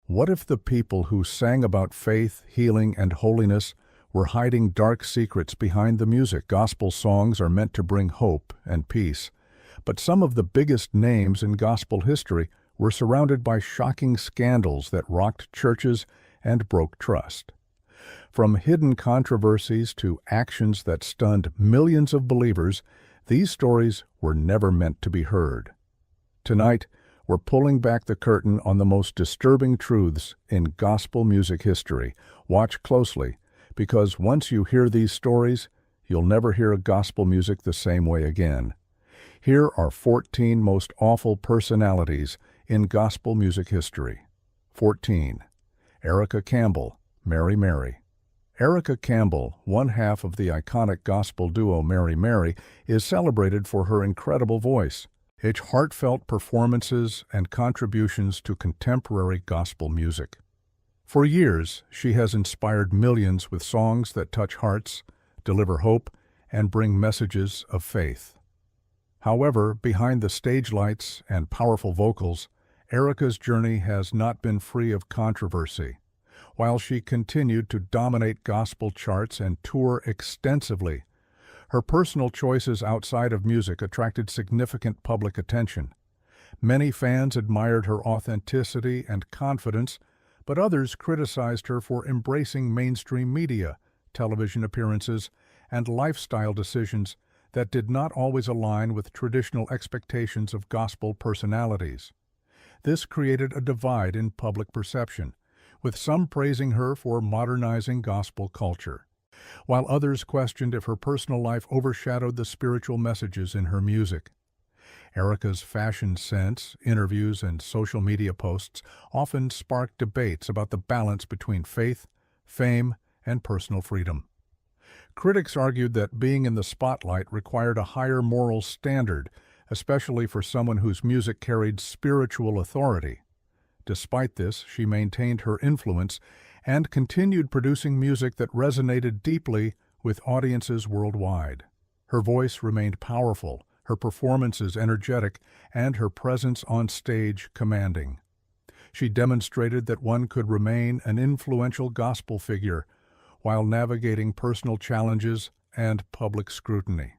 What if the people who sang about faith, healing, and holiness were hiding dark secrets behind the music? Gospel songs are meant to bring hope and peace, but some of the biggest names in gospel history were surrounded by shocking scandals that rocked churches and broke trust. From hidden controversies to actions that stunned millions of believers, these stories were never meant to be heard. Tonight, we're pulling back the curtain on the most disturbing truths in gospel music history. Watch closely, because once you hear these stories, you'll never hear gospel music the same way again. Here are 14 most awful personalities in gospel music history. 14. Erica Campbell, Mary Mary. Erica Campbell, one half of the iconic gospel duo Mary Mary, is celebrated for her incredible voice, its heartfelt performances, and contributions to contemporary gospel music. For years, she has inspired millions with songs that touch hearts, deliver hope, and bring messages of faith. However, behind the stage lights and powerful vocals, Erica's journey has not been free of controversy. While she continued to dominate gospel charts and tour extensively, her personal choices outside of music attracted significant public attention. Many fans admired her authenticity and confidence, but others criticized her for embracing mainstream media, television appearances, and lifestyle decisions that did not always align with traditional expectations of gospel personalities. This created a divide in public perception, with some praising her for modernizing gospel culture, while others questioned if her personal life overshadowed the spiritual messages in her music. Erica's fashion sense, interviews, and social media posts often sparked debates about the balance between faith, fame, and personal freedom. Critics argued that being in the spotlight required a higher moral standard, especially for someone whose music carried spiritual authority. Despite this, she maintained her influence and continued producing music that resonated deeply with audiences worldwide. Her voice remained powerful, her performances energetic, and her presence on stage commanding. She demonstrated that one could remain an influential gospel figure while navigating personal challenges and public scrutiny.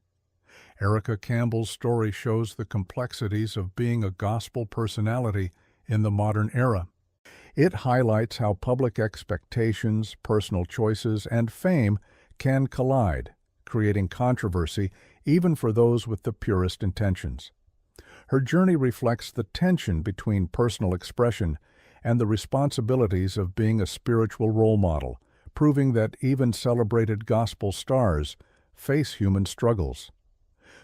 Erica Campbell's story shows the complexities of being a gospel personality in the modern era. It highlights how public expectations, personal choices, and fame can collide, creating controversy even for those with the purest intentions. Her journey reflects the tension between personal expression and the responsibilities of being a spiritual role model, proving that even celebrated gospel stars face human struggles.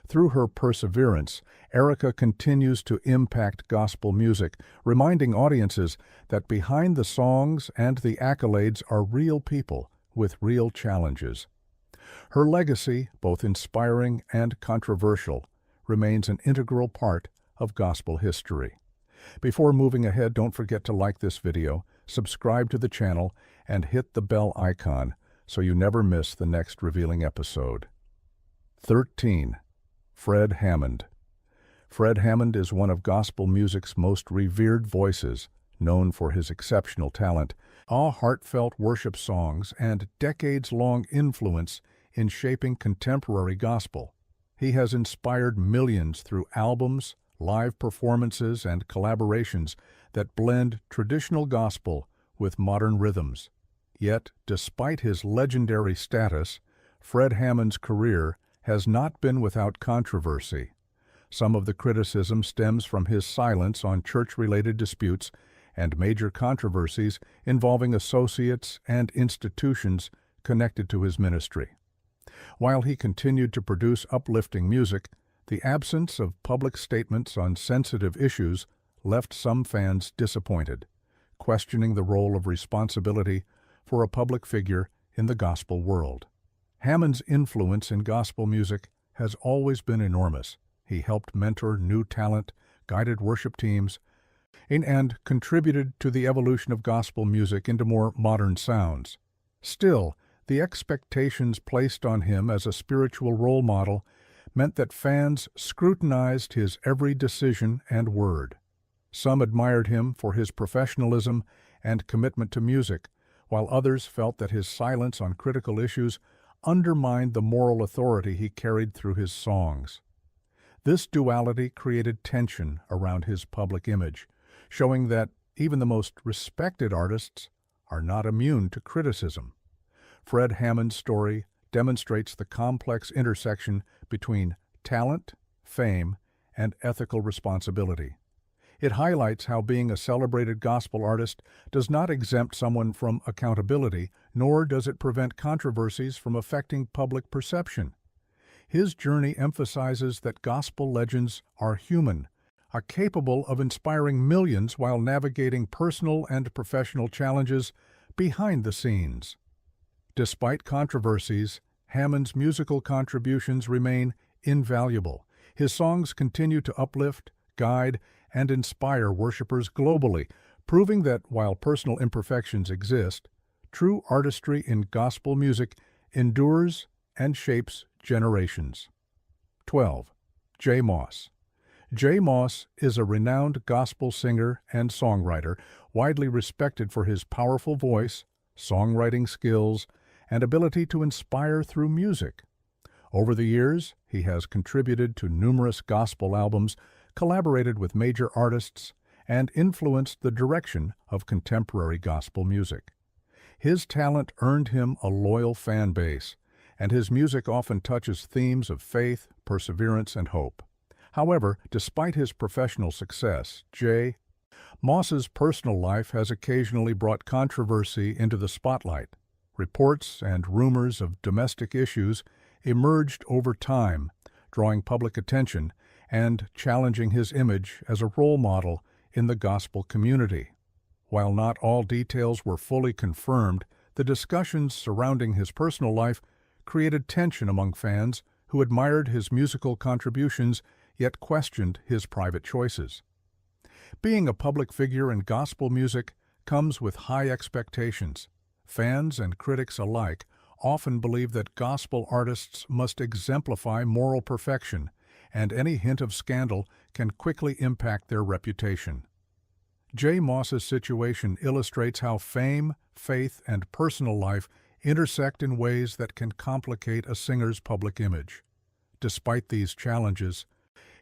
Through her perseverance, Erica continues to impact gospel music, reminding audiences that behind the songs and the accolades are real people with real challenges. Her legacy, both inspiring and controversial, remains an integral part of gospel history. Before moving ahead, don't forget to like this video, subscribe to the channel, and hit the bell icon so you never miss the next revealing episode. 13. Fred Hammond. Fred Hammond is one of gospel music's most revered voices, known for his exceptional talent, heartfelt worship songs, and decades-long influence in shaping contemporary gospel. He has inspired millions through albums, live performances, and collaborations that blend traditional gospel with modern rhythms. Yet, despite his legendary status, Fred Hammond's career has not been without controversy. Some of the criticism stems from his silence on church-related disputes and major controversies involving associates and institutions connected to his ministry. While he continued to produce uplifting music, the absence of public statements on sensitive issues left some fans disappointed, questioning the role of responsibility for a public figure in the gospel world. Hammond's influence in gospel music has always been enormous. He helped mentor new talent, guided worship teams, and contributed to the evolution of gospel music into more modern sounds. Still, the expectations placed on him as a spiritual role model meant that fans scrutinized his every decision and word. Some admired him for his professionalism and commitment to music, while others felt that his silence on critical issues undermined the moral authority he carried through his songs. This duality created tension around his public image, showing that even the most respected artists are not immune to criticism. Fred Hammond's story demonstrates the complex intersection between talent, fame, and ethical responsibility. It highlights how being a celebrated gospel artist does not exempt someone from accountability, nor does it prevent controversies from affecting public perception. His journey emphasizes that gospel legends are human, are capable of inspiring millions while navigating personal and professional challenges behind the scenes. Despite controversies, Hammond's musical contributions remain invaluable. His songs continue to uplift, guide, and inspire worshipers globally, proving that while personal imperfections exist, true artistry in gospel music endures and shapes generations. 12. J. Moss. J. Moss is a renowned gospel singer and songwriter, widely respected for his powerful voice, songwriting skills, and ability to inspire through music. Over the years, he has contributed to numerous gospel albums, collaborated with major artists, and influenced the direction of contemporary gospel music. His talent earned him a loyal fan base, and his music often touches themes of faith, perseverance, and hope. However, despite his professional success, J. Moss's personal life has occasionally brought controversy into the spotlight. Reports and rumors of domestic issues emerged over time, drawing public attention and challenging his image as a role model in the gospel community. While not all details were fully confirmed, the discussions surrounding his personal life created tension among fans who admired his musical contributions yet questioned his private choices. Being a public figure in gospel music comes with high expectations. Fans and critics alike often believe that gospel artists must exemplify moral perfection, and any hint of scandal can quickly impact their reputation. J. Moss's situation illustrates how fame, faith, and personal life intersect in ways that can complicate a singer's public image. Despite these challenges,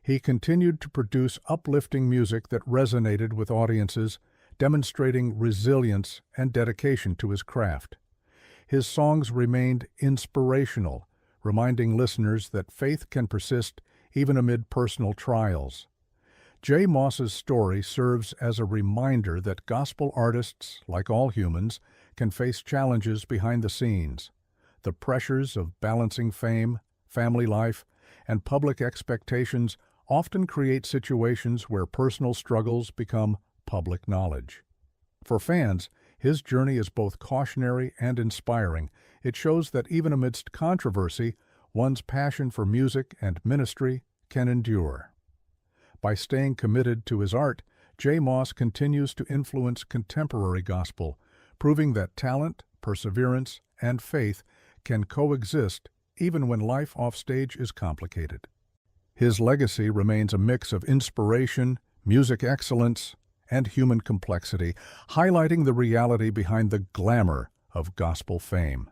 he continued to produce uplifting music that resonated with audiences, demonstrating resilience and dedication to his craft. His songs remained inspirational, reminding listeners that faith can persist even amid personal trials. J. Moss's story serves as a reminder that gospel artists, like all humans, can face challenges behind the scenes. The pressures of balancing fame, family life, and public expectations often create situations where personal struggles become public knowledge. For fans, his journey is both cautionary and inspiring. It shows that even amidst controversy, one's passion for music and ministry can endure. By staying committed to his art, J. Moss continues to influence contemporary gospel, proving that talent, perseverance, and faith can coexist even when life offstage is complicated. His legacy remains a mix of inspiration, music excellence, and human complexity, highlighting the reality behind the glamour of gospel fame.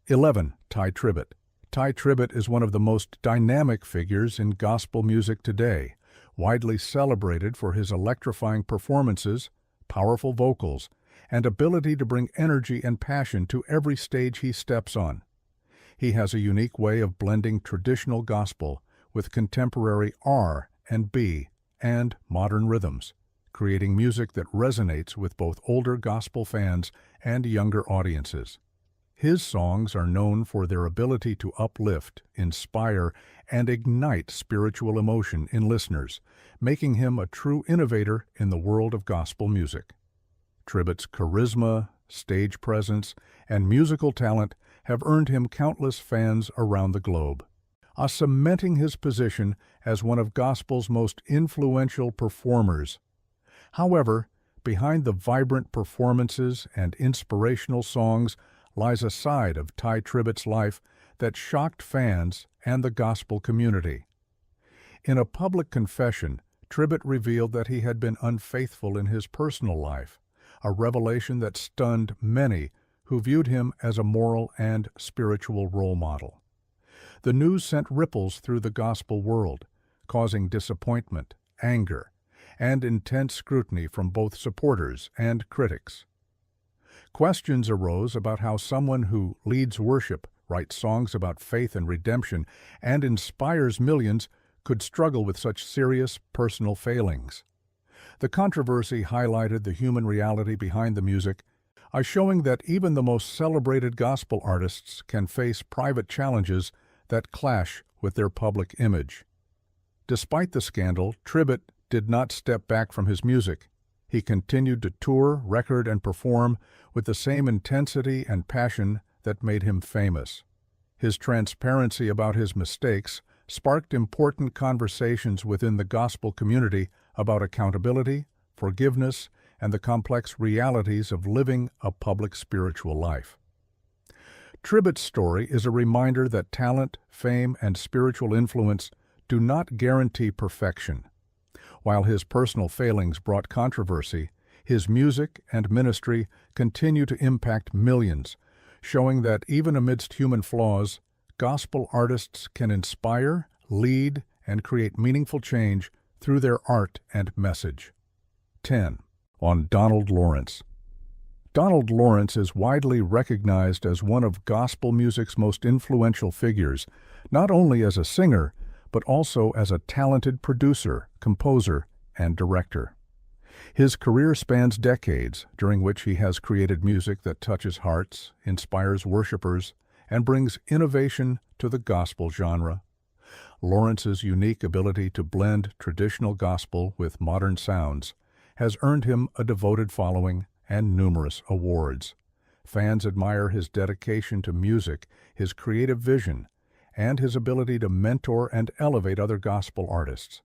11. Ty Tribbett. Ty Tribbett is one of the most dynamic figures in gospel music today, widely celebrated for his electrifying performances, powerful vocals, and ability to bring energy and passion to every stage he steps on. He has a unique way of blending traditional gospel with contemporary R&B and modern rhythms, creating music that resonates with both older gospel fans and younger audiences. His songs are known for their ability to uplift, inspire, and ignite spiritual emotion in listeners, making him a true innovator in the world of gospel music. Tribbett's charisma, stage presence, and musical talent have earned him countless fans around the globe, cementing his position as one of gospel's most influential performers. However, behind the vibrant performances and inspirational songs lies a side of Ty Tribbett's life that shocked fans and the gospel community. In a public confession, Tribbett revealed that he had been unfaithful in his personal life, a revelation that stunned many who viewed him as a moral and spiritual role model. The news sent ripples through the gospel world, causing disappointment, anger, and intense scrutiny from both supporters and critics. Questions arose about how someone who leads worship, writes songs about faith and redemption, and inspires millions could struggle with such serious personal failings. The controversy highlighted the human reality behind the music, showing that even the most celebrated gospel artists can face private challenges that clash with their public image. Despite the scandal, Tribbett did not step back from his music. He continued to tour, record, and perform with the same intensity and passion that made him famous. His transparency about his mistakes sparked important conversations within the gospel community about accountability, forgiveness, and the complex realities of living a public spiritual life. Tribbett's story is a reminder that talent, fame, and spiritual influence do not guarantee perfection. While his personal failings brought controversy, his music and ministry continue to impact millions, showing that even amidst human flaws, gospel artists can inspire, lead, and create meaningful change through their art and message. 10. On Donald Lawrence. Donald Lawrence is widely recognized as one of gospel music's most influential figures, not only as a singer, but also as a talented producer, composer, and director. His career spans decades, during which he has created music that touches hearts, inspires worshipers, and brings innovation to the gospel genre. Lawrence's unique ability to blend traditional gospel with modern sounds has earned him a devoted following and numerous awards. Fans admire his dedication to music, his creative vision, and his ability to mentor and elevate other gospel artists.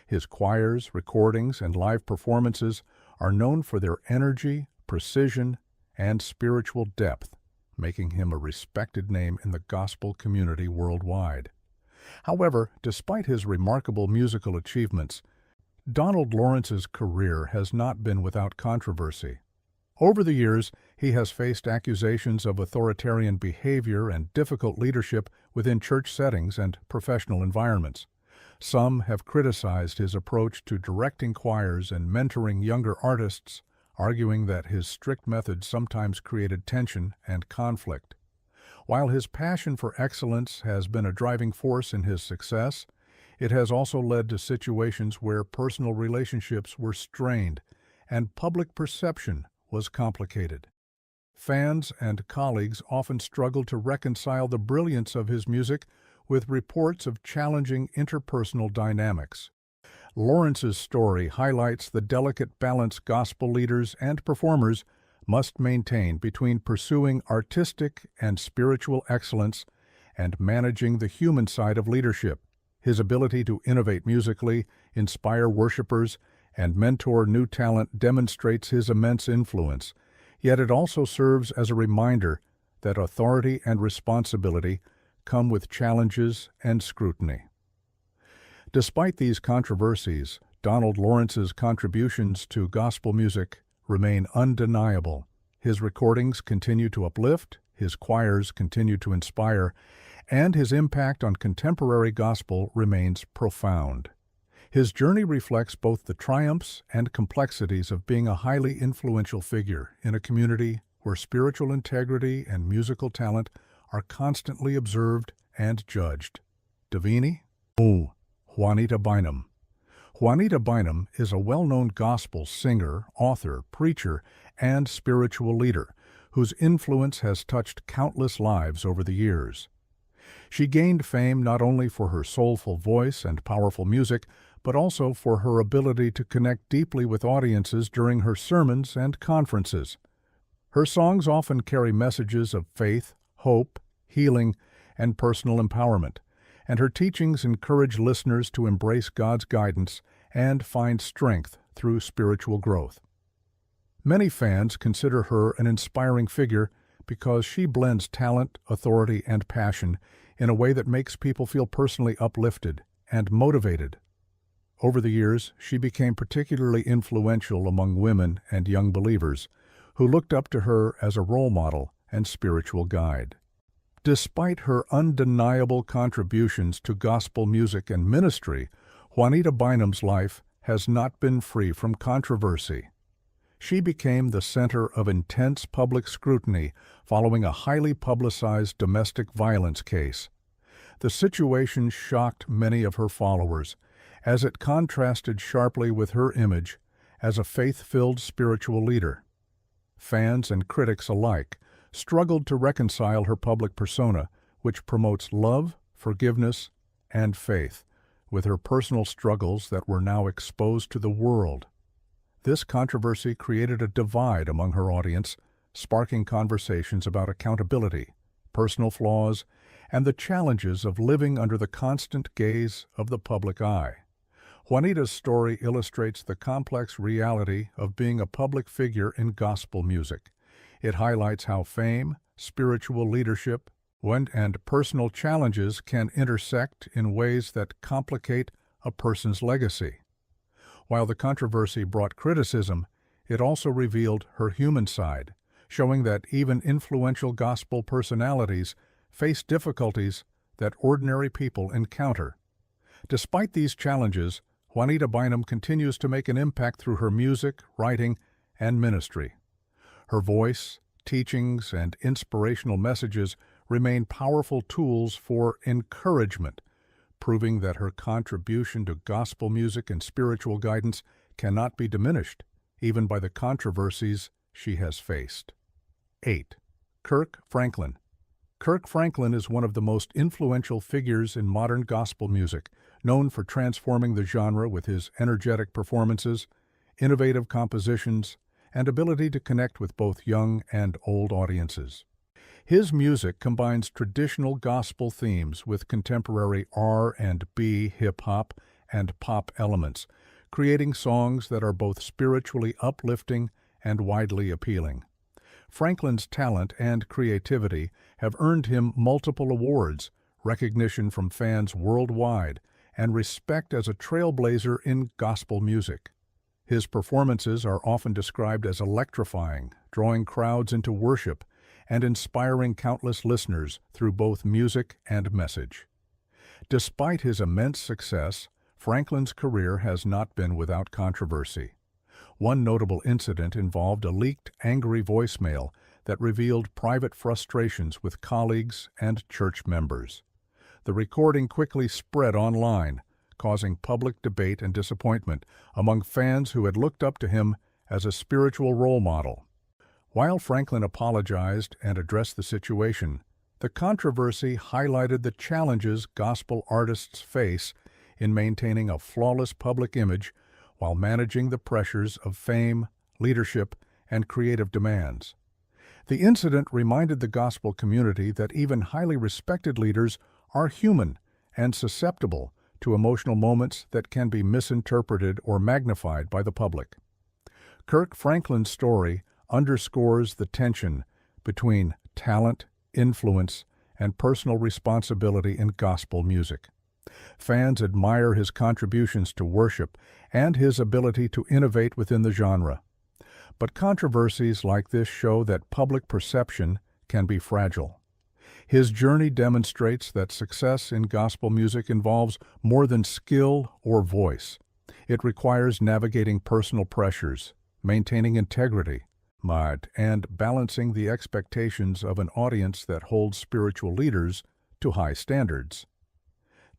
His choirs, recordings, and live performances are known for their energy, precision, and spiritual depth, making him a respected name in the gospel community worldwide. However, despite his remarkable musical achievements, Donald Lawrence's career has not been without controversy. Over the years, he has faced accusations of authoritarian behavior and difficult leadership within church settings and professional environments. Some have criticized his approach to directing choirs and mentoring younger artists, arguing that his strict methods sometimes created tension and conflict. While his passion for excellence has been a driving force in his success, it has also led to situations where personal relationships were strained and public perception was complicated. Fans and colleagues often struggle to reconcile the brilliance of his music with reports of challenging interpersonal dynamics. Lawrence's story highlights the delicate balance gospel leaders and performers must maintain between pursuing artistic and spiritual excellence and managing the human side of leadership. His ability to innovate musically, inspire worshipers, and mentor new talent demonstrates his immense influence, yet it also serves as a reminder that authority and responsibility come with challenges and scrutiny. Despite these controversies, Donald Lawrence's contributions to gospel music remain undeniable. His recordings continue to uplift, his choirs continue to inspire, and his impact on contemporary gospel remains profound. His journey reflects both the triumphs and complexities of being a highly influential figure in a community where spiritual integrity and musical talent are constantly observed and judged. Davini? Juanita Bynum. Juanita Bynum is a well-known gospel singer, author, preacher, and spiritual leader whose influence has touched countless lives over the years. She gained fame not only for her soulful voice and powerful music, but also for her ability to connect deeply with audiences during her sermons and conferences. Her songs often carry messages of faith, hope, healing, and personal empowerment, and her teachings encourage listeners to embrace God's guidance and find strength through spiritual growth. Many fans consider her an inspiring figure because she blends talent, authority, and passion in a way that makes people feel personally uplifted and motivated. Over the years, she became particularly influential among women and young believers who looked up to her as a role model and spiritual guide. Despite her undeniable contributions to gospel music and ministry, Juanita Bynum's life has not been free from controversy. She became the center of intense public scrutiny following a highly publicized domestic violence case. The situation shocked many of her followers, as it contrasted sharply with her image as a faith-filled spiritual leader. Fans and critics alike struggled to reconcile her public persona, which promotes love, forgiveness, and faith, with her personal struggles that were now exposed to the world. This controversy created a divide among her audience, sparking conversations about accountability, personal flaws, and the challenges of living under the constant gaze of the public eye. Juanita's story illustrates the complex reality of being a public figure in gospel music. It highlights how fame, spiritual leadership, and personal challenges can intersect in ways that complicate a person's legacy. While the controversy brought criticism, it also revealed her human side, showing that even influential gospel personalities face difficulties that ordinary people encounter. Despite these challenges, Juanita Bynum continues to make an impact through her music, writing, and ministry. Her voice, teachings, and inspirational messages remain powerful tools for encouragement, proving that her contribution to gospel music and spiritual guidance cannot be diminished, even by the controversies she has faced. 8. Kirk Franklin. Kirk Franklin is one of the most influential figures in modern gospel music, known for transforming the genre with his energetic performances, innovative compositions, and ability to connect with both young and old audiences. His music combines traditional gospel themes with contemporary R&B, hip-hop, and pop elements, creating songs that are both spiritually uplifting and widely appealing. Franklin's talent and creativity have earned him multiple awards, recognition from fans worldwide, and respect as a trailblazer in gospel music. His performances are often described as electrifying, drawing crowds into worship and inspiring countless listeners through both music and message. Despite his immense success, Franklin's career has not been without controversy. One notable incident involved a leaked angry voicemail that revealed private frustrations with colleagues and church members. The recording quickly spread online, causing public debate and disappointment among fans who had looked up to him as a spiritual role model. While Franklin apologized and addressed the situation, the controversy highlighted the challenges gospel artists face in maintaining a flawless public image while managing the pressures of fame, leadership, and creative demands. The incident reminded the gospel community that even highly respected leaders are human and susceptible to emotional moments that can be misinterpreted or magnified by the public. Kirk Franklin's story underscores the tension between talent, influence, and personal responsibility in gospel music. Fans admire his contributions to worship and his ability to innovate within the genre. But controversies like this show that public perception can be fragile. His journey demonstrates that success in gospel music involves more than skill or voice. It requires navigating personal pressures, maintaining integrity, and balancing the expectations of an audience that holds spiritual leaders to high standards.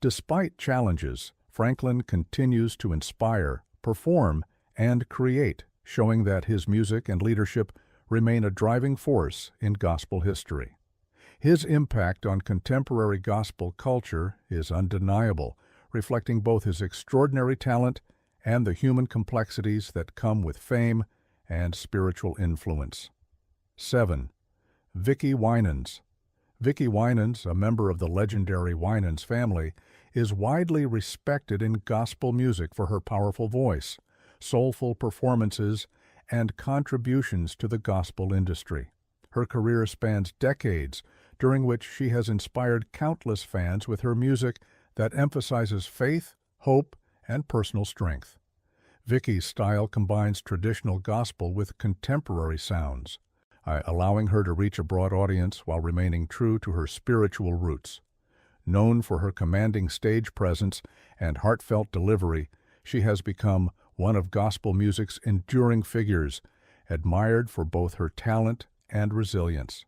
Despite challenges, Franklin continues to inspire, perform, and create, showing that his music and leadership remain a driving force in gospel history. His impact on contemporary gospel culture is undeniable, reflecting both his extraordinary talent and the human complexities that come with fame and spiritual influence. 7. Vicki Winans. Vicki Winans, a member of the legendary Winans family, is widely respected in gospel music for her powerful voice, soulful performances, and contributions to the gospel industry. Her career spans decades, during which she has inspired countless fans with her music that emphasizes faith, hope, and personal strength. Vicky's style combines traditional gospel with contemporary sounds, allowing her to reach a broad audience while remaining true to her spiritual roots. Known for her commanding stage presence and heartfelt delivery, she has become one of gospel music's enduring figures, admired for both her talent and resilience.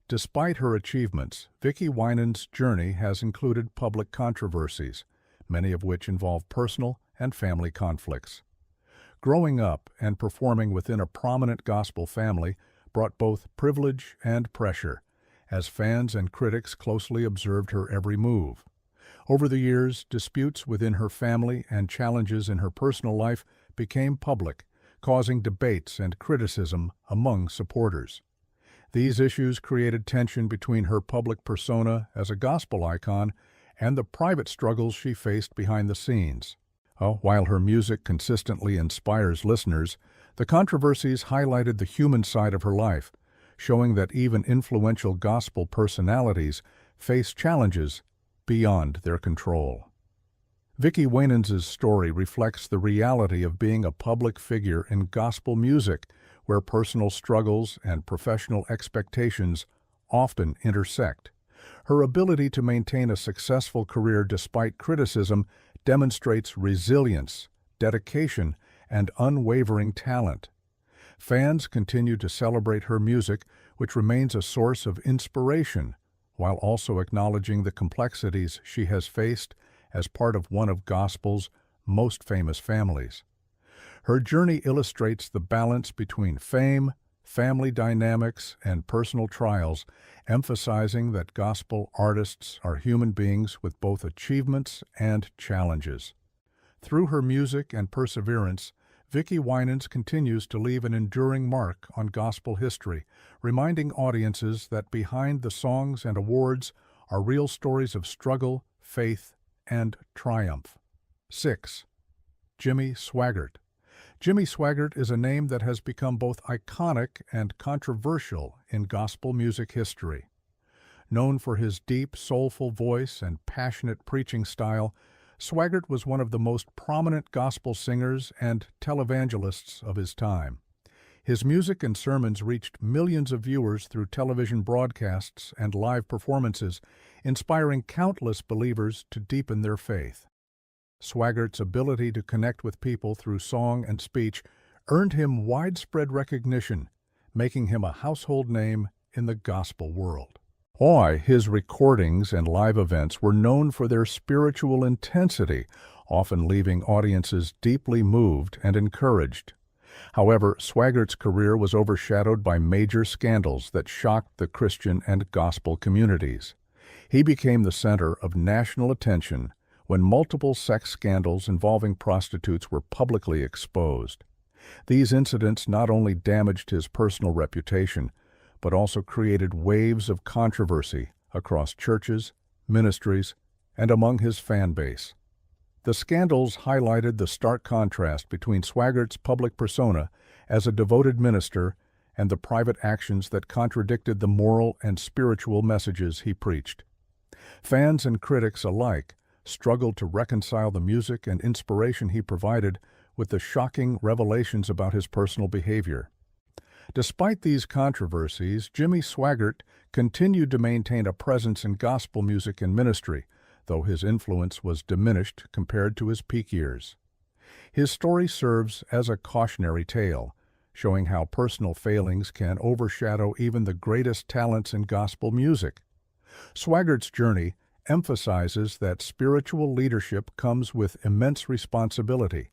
Despite her achievements, Vicki Winans' journey has included public controversies, many of which involve personal and family conflicts. Growing up and performing within a prominent gospel family brought both privilege and pressure, as fans and critics closely observed her every move. Over the years, disputes within her family and challenges in her personal life became public, causing debates and criticism among supporters. These issues created tension between her public persona as a gospel icon and the private struggles she faced behind the scenes. While her music consistently inspires listeners, the controversies highlighted the human side of her life, showing that even influential gospel personalities face challenges beyond their control. Vicki Winans' story reflects the reality of being a public figure in gospel music, where personal struggles and professional expectations often intersect. Her ability to maintain a successful career despite criticism demonstrates resilience, dedication, and unwavering talent. Fans continue to celebrate her music, which remains a source of inspiration, while also acknowledging the complexities she has faced as part of one of gospel's most famous families. Her journey illustrates the balance between fame, family dynamics, and personal trials, emphasizing that gospel artists are human beings with both achievements and challenges. Through her music and perseverance, Vicki Winans continues to leave an enduring mark on gospel history, reminding audiences that behind the songs and awards are real stories of struggle, faith, and triumph. 6. Jimmy Swaggart. Jimmy Swaggart is a name that has become both iconic and controversial in gospel music history. Known for his deep, soulful voice and passionate preaching style, Swaggart was one of the most prominent gospel singers and televangelists of his time. His music and sermons reached millions of viewers through television broadcasts and live performances, inspiring countless believers to deepen their faith. Swaggart's ability to connect with people through song and speech earned him widespread recognition, making him a household name in the gospel world. His recordings and live events were known for their spiritual intensity, often leaving audiences deeply moved and encouraged. However, Swaggart's career was overshadowed by major scandals that shocked the Christian and gospel communities. He became the center of national attention when multiple sex scandals involving prostitutes were publicly exposed. These incidents not only damaged his personal reputation, but also created waves of controversy across churches, ministries, and among his fan base. The scandals highlighted the stark contrast between Swaggart's public persona as a devoted minister and the private actions that contradicted the moral and spiritual messages he preached. Fans and critics alike struggled to reconcile the music and inspiration he provided with the shocking revelations about his personal behavior. Despite these controversies, Jimmy Swaggart continued to maintain a presence in gospel music and ministry, though his influence was diminished compared to his peak years. His story serves as a cautionary tale, showing how personal failings can overshadow even the greatest talents in gospel music. Swaggart's journey emphasizes that spiritual leadership comes with immense responsibility,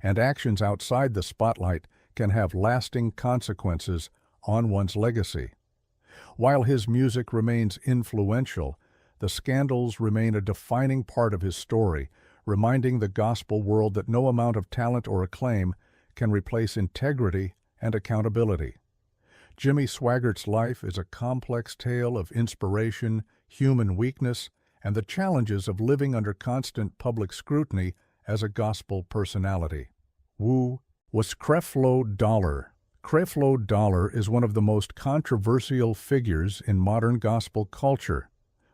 and actions outside the spotlight can have lasting consequences on one's legacy. While his music remains influential, the scandals remain a defining part of his story, reminding the gospel world that no amount of talent or acclaim can replace integrity and accountability. Jimmy Swaggart's life is a complex tale of inspiration, human weakness, and the challenges of living under constant public scrutiny as a gospel personality. Woo was Creflo Dollar. Creflo Dollar is one of the most controversial figures in modern gospel culture.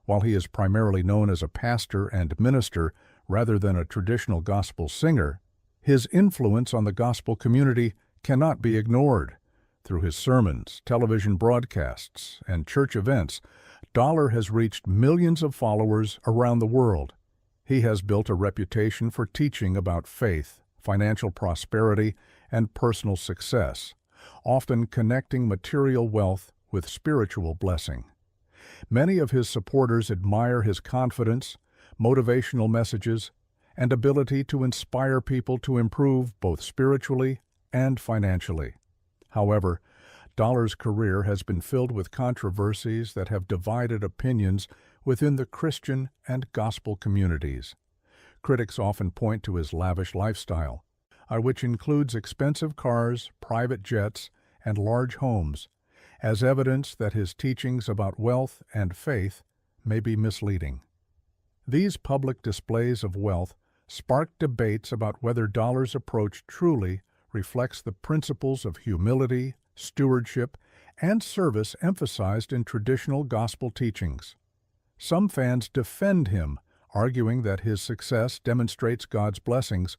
While he is primarily known as a pastor and minister, Rather than a traditional gospel singer, his influence on the gospel community cannot be ignored. Through his sermons, television broadcasts, and church events, Dollar has reached millions of followers around the world. He has built a reputation for teaching about faith, financial prosperity, and personal success, often connecting material wealth with spiritual blessing. Many of his supporters admire his confidence, motivational messages, and ability to inspire people to improve both spiritually and financially. However, Dollar's career has been filled with controversies that have divided opinions within the Christian and gospel communities. Critics often point to his lavish lifestyle, which includes expensive cars, private jets, and large homes, as evidence that his teachings about wealth and faith may be misleading. These public displays of wealth sparked debates about whether Dollar's approach truly reflects the principles of humility, stewardship, and service emphasized in traditional gospel teachings. Some fans defend him, arguing that his success demonstrates God's blessings,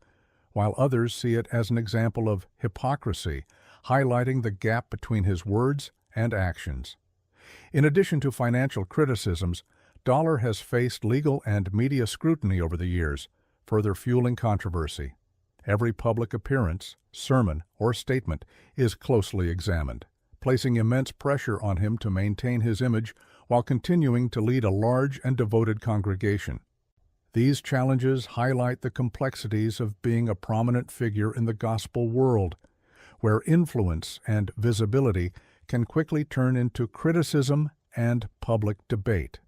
while others see it as an example of hypocrisy, highlighting the gap between his words and actions. In addition to financial criticisms, Dollar has faced legal and media scrutiny over the years, further fueling controversy. Every public appearance, sermon, or statement is closely examined, placing immense pressure on him to maintain his image while continuing to lead a large and devoted congregation. These challenges highlight the complexities of being a prominent figure in the gospel world, where influence and visibility can quickly turn into criticism and public debate.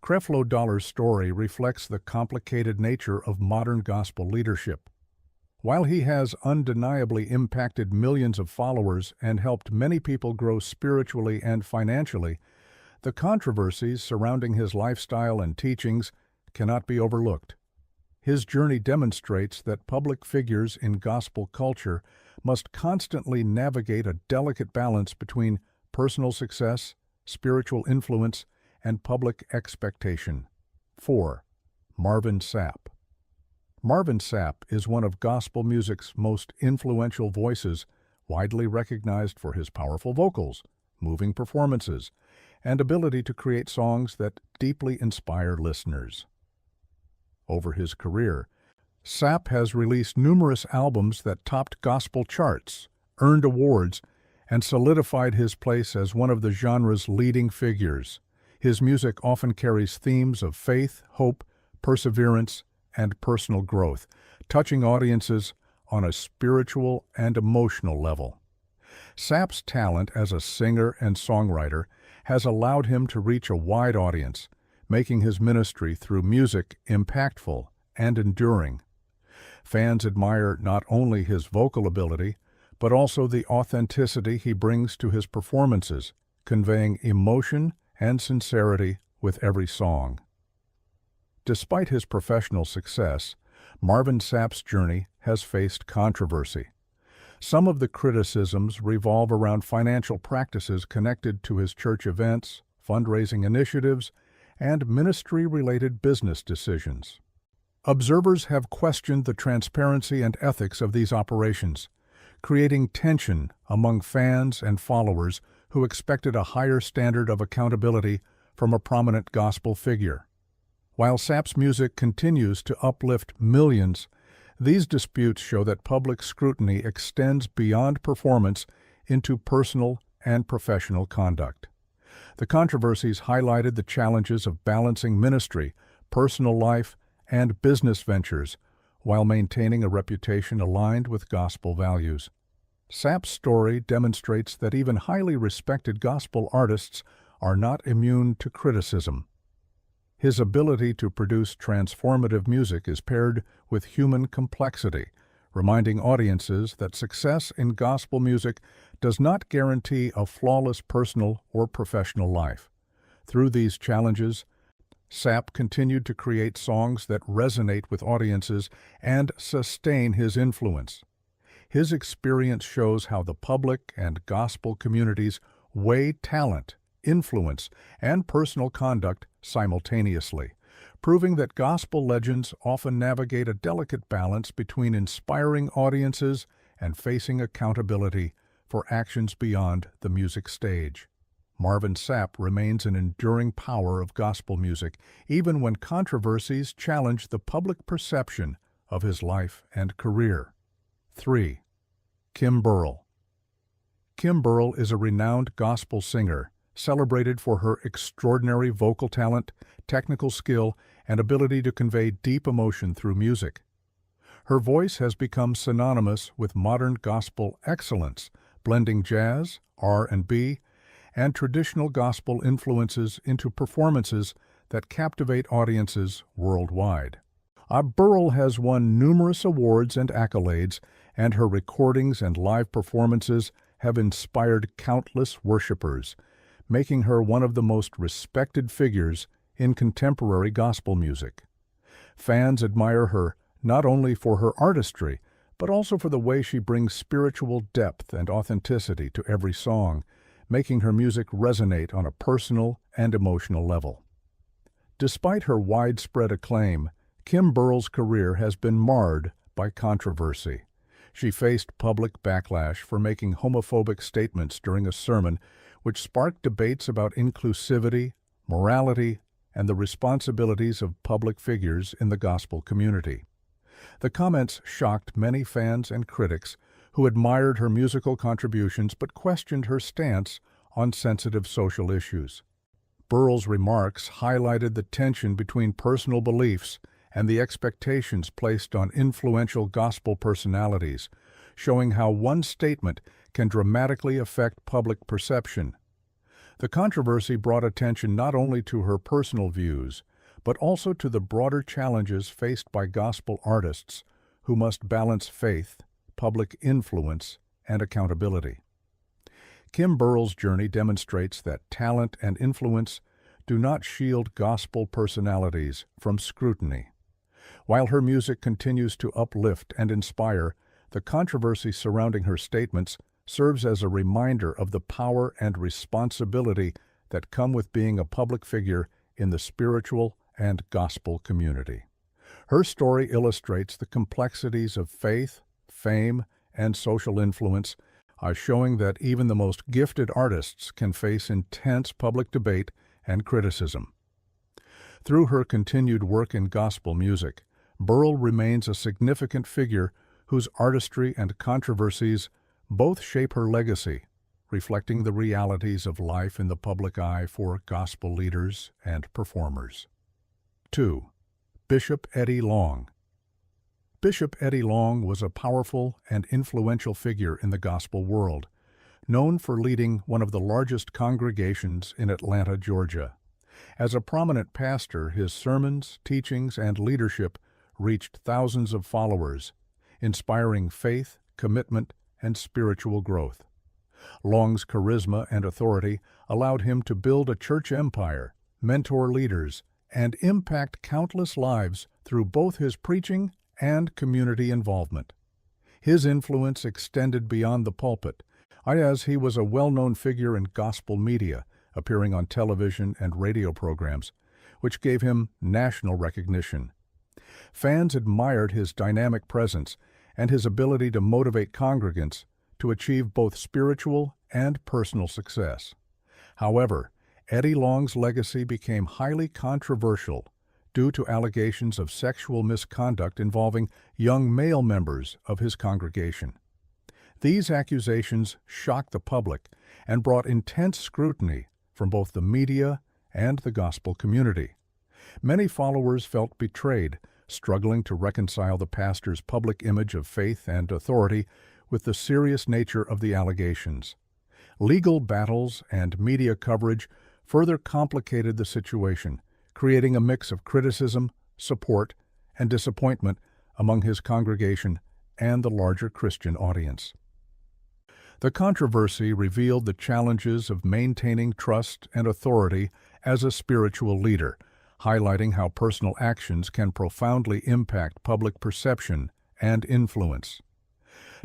Creflo Dollar's story reflects the complicated nature of modern gospel leadership. While he has undeniably impacted millions of followers and helped many people grow spiritually and financially, the controversies surrounding his lifestyle and teachings cannot be overlooked. His journey demonstrates that public figures in gospel culture must constantly navigate a delicate balance between personal success, spiritual influence, and public expectation. 4. Marvin Sapp. Marvin Sapp is one of gospel music's most influential voices, widely recognized for his powerful vocals, moving performances, and ability to create songs that deeply inspire listeners. Over his career, Sapp has released numerous albums that topped gospel charts, earned awards, and solidified his place as one of the genre's leading figures. His music often carries themes of faith, hope, perseverance, and personal growth, touching audiences on a spiritual and emotional level. Sapp's talent as a singer and songwriter has allowed him to reach a wide audience, making his ministry through music impactful and enduring. Fans admire not only his vocal ability, but also the authenticity he brings to his performances, conveying emotion and sincerity with every song. Despite his professional success, Marvin Sapp's journey has faced controversy. Some of the criticisms revolve around financial practices connected to his church events, fundraising initiatives, and ministry-related business decisions. Observers have questioned the transparency and ethics of these operations, creating tension among fans and followers who expected a higher standard of accountability from a prominent gospel figure. While Sapp's music continues to uplift millions, these disputes show that public scrutiny extends beyond performance into personal and professional conduct. The controversies highlighted the challenges of balancing ministry, personal life, and business ventures while maintaining a reputation aligned with gospel values. Sapp's story demonstrates that even highly respected gospel artists are not immune to criticism. His ability to produce transformative music is paired with human complexity, reminding audiences that success in gospel music does not guarantee a flawless personal or professional life. Through these challenges, Sapp continued to create songs that resonate with audiences and sustain his influence. His experience shows how the public and gospel communities weigh talent, influence, and personal conduct simultaneously, proving that gospel legends often navigate a delicate balance between inspiring audiences and facing accountability for actions beyond the music stage. Marvin Sapp remains an enduring power of gospel music, even when controversies challenge the public perception of his life and career. 3. Kim Burrell. Kim Burrell is a renowned gospel singer, celebrated for her extraordinary vocal talent, technical skill, and ability to convey deep emotion through music. Her voice has become synonymous with modern gospel excellence, blending jazz, R&B, and traditional gospel influences into performances that captivate audiences worldwide. Burrell has won numerous awards and accolades, and her recordings and live performances have inspired countless worshipers, making her one of the most respected figures in contemporary gospel music. Fans admire her not only for her artistry, but also for the way she brings spiritual depth and authenticity to every song, making her music resonate on a personal and emotional level. Despite her widespread acclaim, Kim Burrell's career has been marred by controversy. She faced public backlash for making homophobic statements during a sermon, which sparked debates about inclusivity, morality, and the responsibilities of public figures in the gospel community. The comments shocked many fans and critics who admired her musical contributions but questioned her stance on sensitive social issues. Burrell's remarks highlighted the tension between personal beliefs and the expectations placed on influential gospel personalities, showing how one statement can dramatically affect public perception. The controversy brought attention not only to her personal views, but also to the broader challenges faced by gospel artists who must balance faith, public influence, and accountability. Kim Burrell's journey demonstrates that talent and influence do not shield gospel personalities from scrutiny. While her music continues to uplift and inspire, the controversy surrounding her statements serves as a reminder of the power and responsibility that come with being a public figure in the spiritual and gospel community. Her story illustrates the complexities of faith, fame, and social influence, showing that even the most gifted artists can face intense public debate and criticism. Through her continued work in gospel music, Burrell remains a significant figure whose artistry and controversies both shape her legacy, reflecting the realities of life in the public eye for gospel leaders and performers. 2. Bishop Eddie Long. Bishop Eddie Long was a powerful and influential figure in the gospel world, known for leading one of the largest congregations in Atlanta, Georgia. As a prominent pastor, his sermons, teachings, and leadership reached thousands of followers, inspiring faith, commitment, and spiritual growth. Long's charisma and authority allowed him to build a church empire, mentor leaders, and impact countless lives through both his preaching and community involvement. His influence extended beyond the pulpit, as he was a well-known figure in gospel media, appearing on television and radio programs, which gave him national recognition. Fans admired his dynamic presence and his ability to motivate congregants to achieve both spiritual and personal success. However, Eddie Long's legacy became highly controversial due to allegations of sexual misconduct involving young male members of his congregation. These accusations shocked the public and brought intense scrutiny from both the media and the gospel community. Many followers felt betrayed, struggling to reconcile the pastor's public image of faith and authority with the serious nature of the allegations. Legal battles and media coverage further complicated the situation, creating a mix of criticism, support, and disappointment among his congregation and the larger Christian audience. The controversy revealed the challenges of maintaining trust and authority as a spiritual leader, highlighting how personal actions can profoundly impact public perception and influence.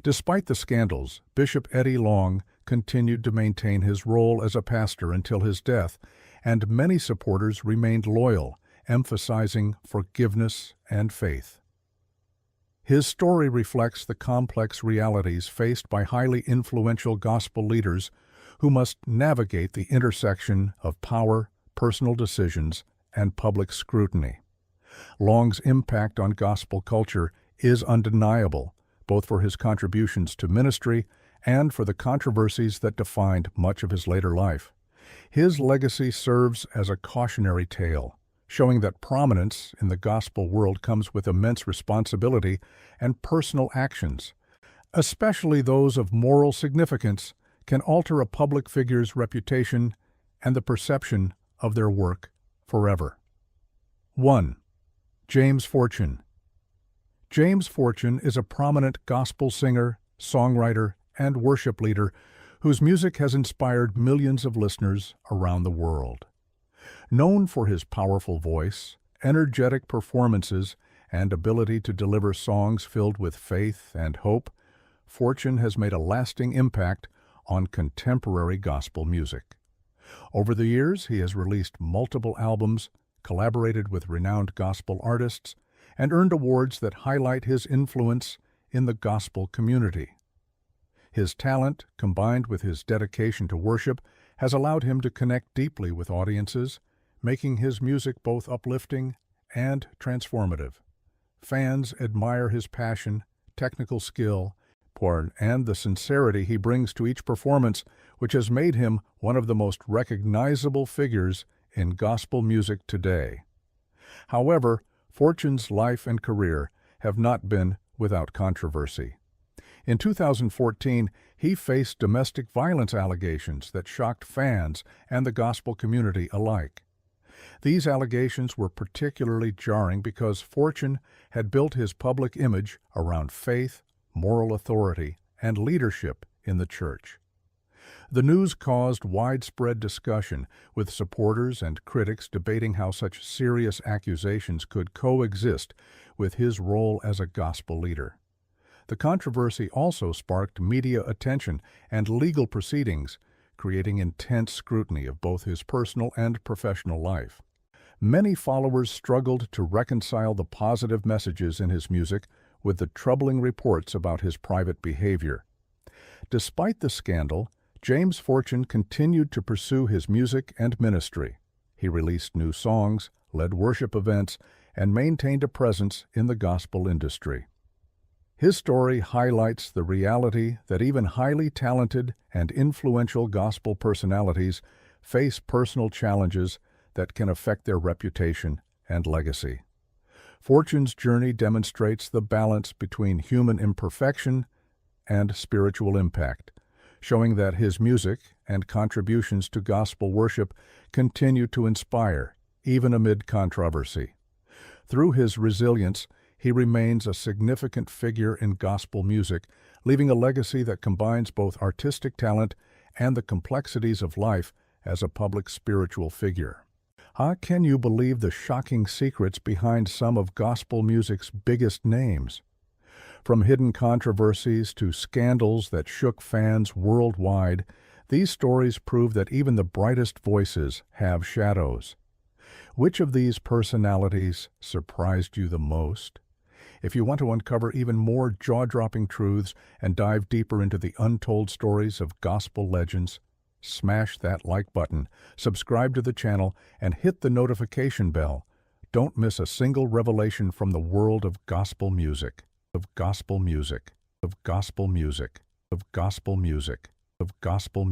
Despite the scandals, Bishop Eddie Long continued to maintain his role as a pastor until his death, and many supporters remained loyal emphasizing forgiveness and faith. His story reflects the complex realities faced by highly influential gospel leaders who must navigate the intersection of power, personal decisions, and public scrutiny. Long's impact on gospel culture is undeniable, both for his contributions to ministry and for the controversies that defined much of his later life. His legacy serves as a cautionary tale, showing that prominence in the gospel world comes with immense responsibility and personal actions, especially those of moral significance, can alter a public figure's reputation and the perception of their work forever. 1. James Fortune. James Fortune is a prominent gospel singer, songwriter, and worship leader whose music has inspired millions of listeners around the world. Known for his powerful voice, energetic performances, and ability to deliver songs filled with faith and hope, Fortune has made a lasting impact on contemporary gospel music. Over the years, he has released multiple albums, collaborated with renowned gospel artists, and earned awards that highlight his influence in the gospel community. His talent, combined with his dedication to worship, has allowed him to connect deeply with audiences, making his music both uplifting and transformative. Fans admire his passion, technical skill, and the sincerity he brings to each performance, which has made him one of the most recognizable figures in gospel music today. However, Fortune's life and career have not been without controversy. In 2014, he faced domestic violence allegations that shocked fans and the gospel community alike. These allegations were particularly jarring because Fortune had built his public image around faith, moral authority, and leadership in the church. The news caused widespread discussion, with supporters and critics debating how such serious accusations could coexist with his role as a gospel leader. The controversy also sparked media attention and legal proceedings, creating intense scrutiny of both his personal and professional life. Many followers struggled to reconcile the positive messages in his music with the troubling reports about his private behavior. Despite the scandal, James Fortune continued to pursue his music and ministry. He released new songs, led worship events, and maintained a presence in the gospel industry. His story highlights the reality that even highly talented and influential gospel personalities face personal challenges that can affect their reputation and legacy. Fortune's journey demonstrates the balance between human imperfection and spiritual impact, showing that his music and contributions to gospel worship continue to inspire, even amid controversy. Through his resilience, he remains a significant figure in gospel music, leaving a legacy that combines both artistic talent and the complexities of life as a public spiritual figure. Can you believe the shocking secrets behind some of gospel music's biggest names? From hidden controversies to scandals that shook fans worldwide, these stories prove that even the brightest voices have shadows. Which of these personalities surprised you the most? If you want to uncover even more jaw-dropping truths and dive deeper into the untold stories of gospel legends, smash that like button, subscribe to the channel, and hit the notification bell. Don't miss a single revelation from the world of gospel music. Of gospel music, of gospel music, of gospel music, of gospel music.